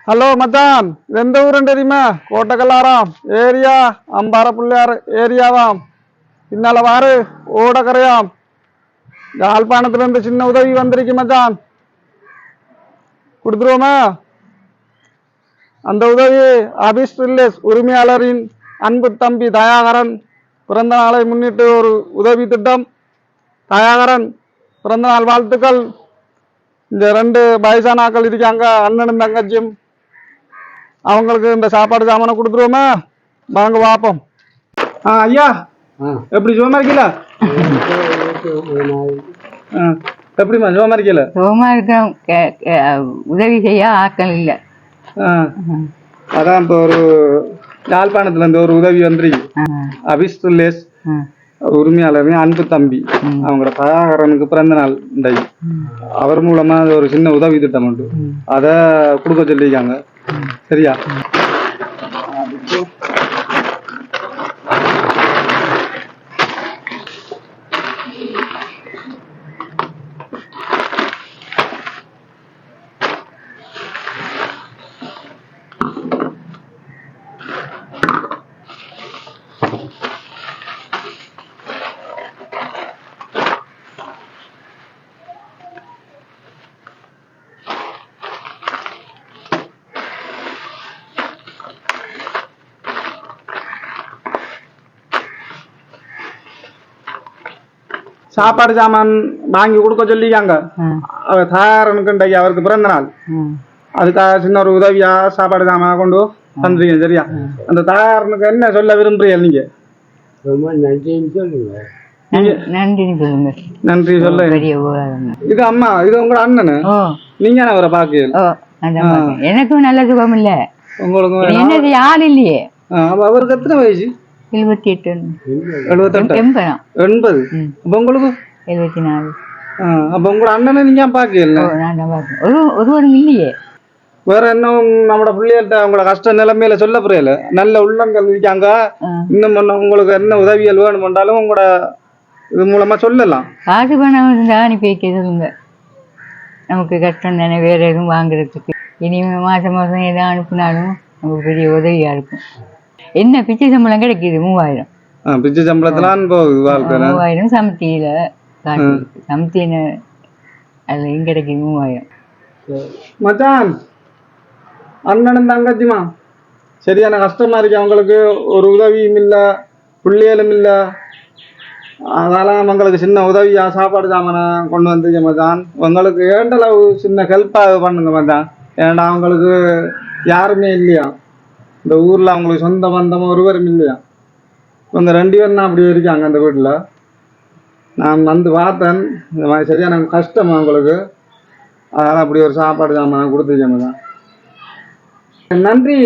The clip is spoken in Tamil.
ஹலோ மச்சான், இது எந்த ஊருன்னு தெரியுமா? கோட்டக்கல்லாராம் ஏரியா, அம்பார பிள்ளையார் ஏரியாவாம். பின்னால வாரு ஓடக்கரையாம். யாழ்ப்பாணத்துல இருந்து சின்ன உதவி வந்திருக்கு மச்சான், கொடுத்துருவோமா? அந்த உதவி அபிஸ் வில்லேஜ் உரிமையாளரின் அன்பு தம்பி தயாகரன் பிறந்த நாளை முன்னிட்டு ஒரு உதவி திட்டம். தயாகரன் பிறந்த நாள் வாழ்த்துக்கள். இந்த 2 வயசானாக்கள் இருக்காங்க, அண்ணனும் தங்கச்சியும். அவங்களுக்கு இந்த சாப்பாடு சாமான கொடுத்துருவோமா? வாங்க பார்ப்போம். ஐயா, எப்படி சுகமா இருக்கீங்களா? எப்படிமா சுகமா இருக்கீங்களா? சுகமா இருக்கோம். உதவி செய்ய ஆட்கள் இல்லை. அதான் இப்போ ஒரு யாழ்ப்பாணத்துல இருந்து ஒரு உதவி வந்துருக்கு. அபிஸ் வில்லேஜ் உரிமையாளர் அன்பு தம்பி, அவங்களோட தயாகரனுக்கு பிறந்த நாள் இன்றைக்கு. அவர் மூலமா ஒரு சின்ன உதவி திட்டம் உண்டு, அதை கொடுக்க சொல்லியிருக்காங்க. சரியா? சாப்பாடு சாமான் வாங்கி கொடுக்க சொல்லிக்காங்க. தயாரனுக்கு அவருக்கு பிறந்த நாள், அதுக்காக சின்ன ஒரு உதவியா சாப்பாடு சாமான் கொண்டு தந்துருக்கீங்க. சரியா? அந்த தயாரனுக்கு என்ன சொல்ல விரும்புறீங்க நீங்க? நன்றி சொல்ல. இது அம்மா, இது உங்களோட அண்ணனு. நீங்க அவரை பாக்க எனக்கும் நல்ல சுகம் இல்ல, உங்களுக்கு யாரு இல்லையே. அவருக்கு எத்தனை வயசு? 78. 80. உங்களுக்கு 74. அப்ப உங்களோட அண்ணனை நீங்க பாக்கல? ஒருவரும் இல்லையே. வேற என்ன நம்மளோட பிள்ளைகிட்ட அவங்களோட கஷ்ட நிலைமையில சொல்ல புரியல. நல்ல உள்ளங்கள் இருக்காங்க. இன்னும் உங்களுக்கு என்ன உதவியல் வேணும்ன்றாலும் உங்களோட இது மூலமா சொல்லலாம். காசு பணம் இருந்தா அனுப்பி வைக்க சொல்லுங்க. நமக்கு கஷ்டம் தானே வேற எதுவும் வாங்குறதுக்கு. இனிமே மாசம் எதாவது அனுப்புனாலும் நமக்கு பெரிய உதவியா இருக்கும். என்ன பிச்சை சம்பளம் கிடைக்குது? 3000. பிச்சை சம்பளத்திலாம் 3000 சமத்தியில சமத்தின அதுலயும் கிடைக்குது 3000. மச்சான், அண்ணனும் தங்கச்சிமா சரியான கஷ்டமா இருக்கு. அவங்களுக்கு ஒரு உதவியும் இல்ல, பிள்ளைகளும் இல்ல. அதனால உங்களுக்கு சின்ன உதவியா சாப்பாடு சாமான கொண்டு வந்துருக்க மச்சான். உங்களுக்கு ஏண்டளவு சின்ன ஹெல்ப்பாக பண்ணுங்க மச்சான். ஏன்னா அவங்களுக்கு யாருமே இல்லையா இந்த ஊர்ல, அவங்களுக்கு சொந்த பந்தம் ஒருவரும் இல்லையா. இந்த 2 பேரும் தான் அப்படி இருக்காங்க அந்த வீட்டுல. நான் வந்து பார்த்தேன், இந்த மாதிரி சரியான கஷ்டம் அவங்களுக்கு. அதனால அப்படி ஒரு சாப்பாடு சாமான கொடுத்துருக்கேன். நன்றி.